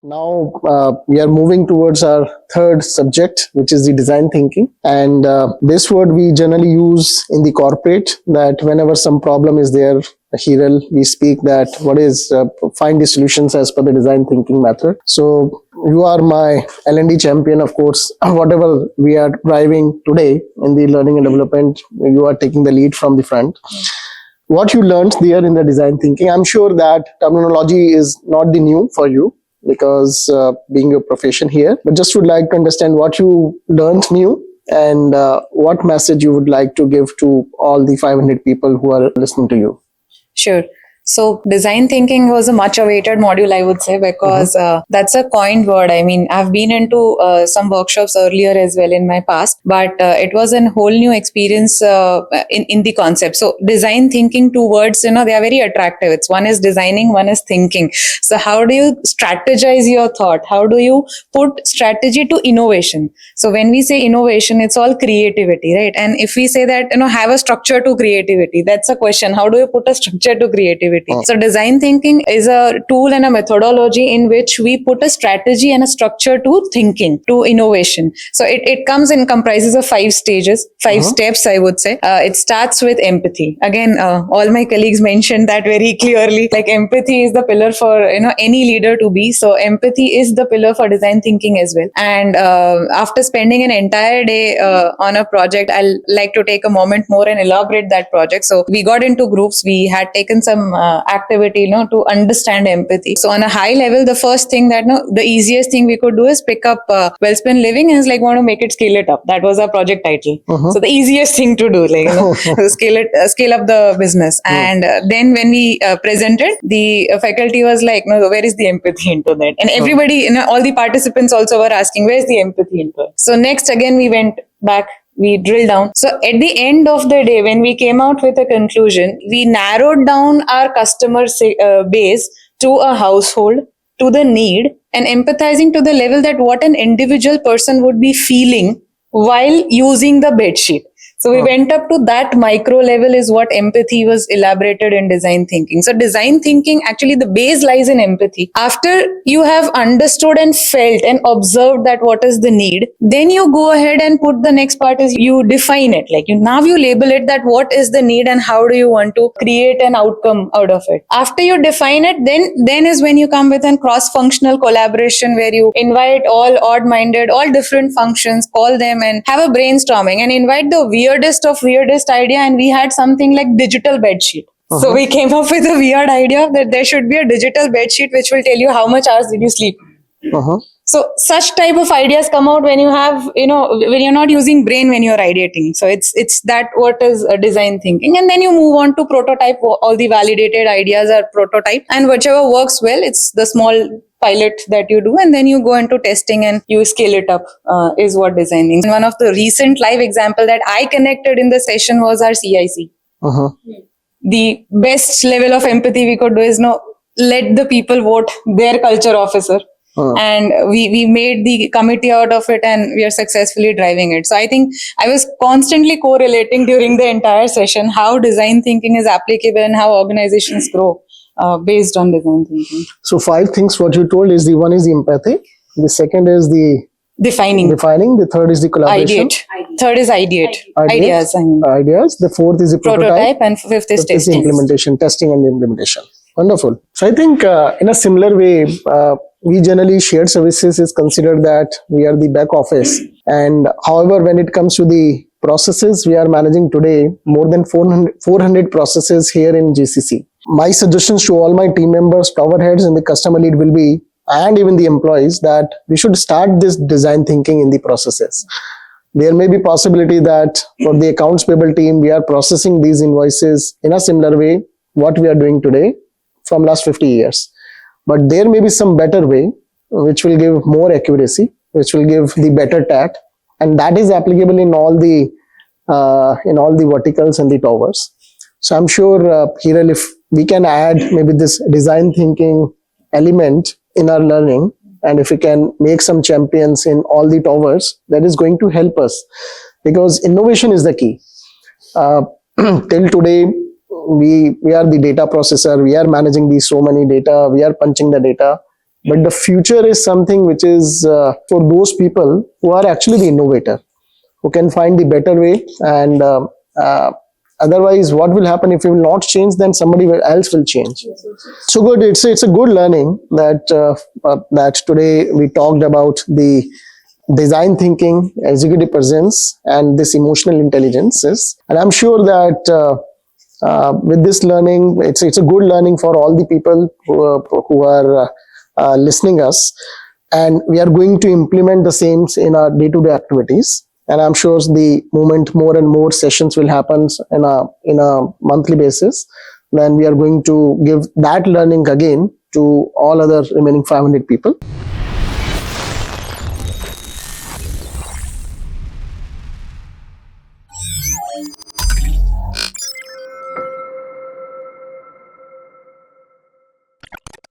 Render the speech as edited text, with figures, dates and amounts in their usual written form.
Now we are moving towards our third subject, which is the design thinking. And this word we generally use in the corporate, that whenever some problem is there, Hiral, we speak that what is find the solutions as per the design thinking method. So you are my L&D champion, of course. Whatever we are driving today in the learning and development, you are taking the lead from the front. What you learned there in the design thinking, I'm sure that terminology is not the new for you because being your profession here, but just would like to understand what you learned new and what message you would like to give to all the 500 people who are listening to you. Sure. So design thinking was a much awaited module, I would say, because that's a coined word. I mean, I've been into some workshops earlier as well in my past, but it was a whole new experience in the concept. So design thinking, two words, they are very attractive. It's one is designing, one is thinking. So how do you strategize your thought? How do you put strategy to innovation? So when we say innovation, it's all creativity, right? And if we say that, have a structure to creativity, that's a question. How do you put a structure to creativity? So design thinking is a tool and a methodology in which we put a strategy and a structure to thinking, to innovation. So it comprises of 5 stages, 5 steps, I would say. It starts with empathy. Again, all my colleagues mentioned that very clearly, like empathy is the pillar for, any leader to be. So empathy is the pillar for design thinking as well. And after spending an entire day on a project, I'll like to take a moment more and elaborate that project. So we got into groups. We had taken some activity, to understand empathy. So on a high level, the first thing that, the easiest thing we could do is pick up Wellspun Living and want to make it scale it up. That was our project title. So the easiest thing to do, scale up the business. And then when we presented, the faculty was like, no, where is the empathy into that? And everybody, all the participants also were asking, where's the empathy into it? So next, again, we went back. We drilled down. So at the end of the day, when we came out with a conclusion, we narrowed down our customer base to a household, to the need, and empathizing to the level that what an individual person would be feeling while using the bedsheet. So we went up to that micro level is what empathy was elaborated in design thinking. So design thinking, actually the base lies in empathy. After you have understood and felt and observed that what is the need, then you go ahead and put the next part is you define it. Now you label it that what is the need and how do you want to create an outcome out of it. After you define it, then is when you come with a cross-functional collaboration where you invite all odd-minded, all different functions, call them and have a brainstorming and invite the weirdest idea, and we had something like digital bedsheet. So we came up with a weird idea that there should be a digital bedsheet which will tell you how much hours did you sleep. So such type of ideas come out when you have, when you're not using brain when you're ideating. So it's that what is design thinking. And then you move on to prototype. All the validated ideas are prototype, and whichever works well, it's the small pilot that you do, and then you go into testing and you scale it up is what design means. And one of the recent live example that I connected in the session was our CIC. The best level of empathy we could do is let the people vote their culture officer. And we made the committee out of it, and we are successfully driving it. So I think I was constantly correlating during the entire session how design thinking is applicable and how organizations grow based on design thinking. So 5 things what you told is the one is the empathy, the second is the defining, the third is the collaboration, third is ideate. Ideas. The fourth is the prototype, and fifth is testing. Testing and implementation. Wonderful. So I think in a similar way, we generally shared services is considered that we are the back office. And however, when it comes to the processes, we are managing today more than 400 processes here in GCC. My suggestions to all my team members, tower heads, and the customer lead will be, and even the employees, that we should start this design thinking in the processes. There may be possibility that for the accounts payable team, we are processing these invoices in a similar way what we are doing today from last 50 years. But there may be some better way which will give more accuracy, which will give the better TAT, and that is applicable in all the verticals and the towers. So I'm sure, Hiral, if we can add maybe this design thinking element in our learning, and if we can make some champions in all the towers, that is going to help us, because innovation is the key. Till today, we are the data processor, we are managing these so many data, we are punching the data, but the future is something which is for those people who are actually the innovator, who can find the better way. And otherwise, what will happen if we will not change? Then somebody else will change. So good. It's a good learning that today we talked about the design thinking, executive presence, and this emotional intelligences. And I'm sure that with this learning, it's a good learning for all the people who are listening us, and we are going to implement the same in our day-to-day activities. And I'm sure the moment more and more sessions will happen in a monthly basis, then we are going to give that learning again to all other remaining 500 people.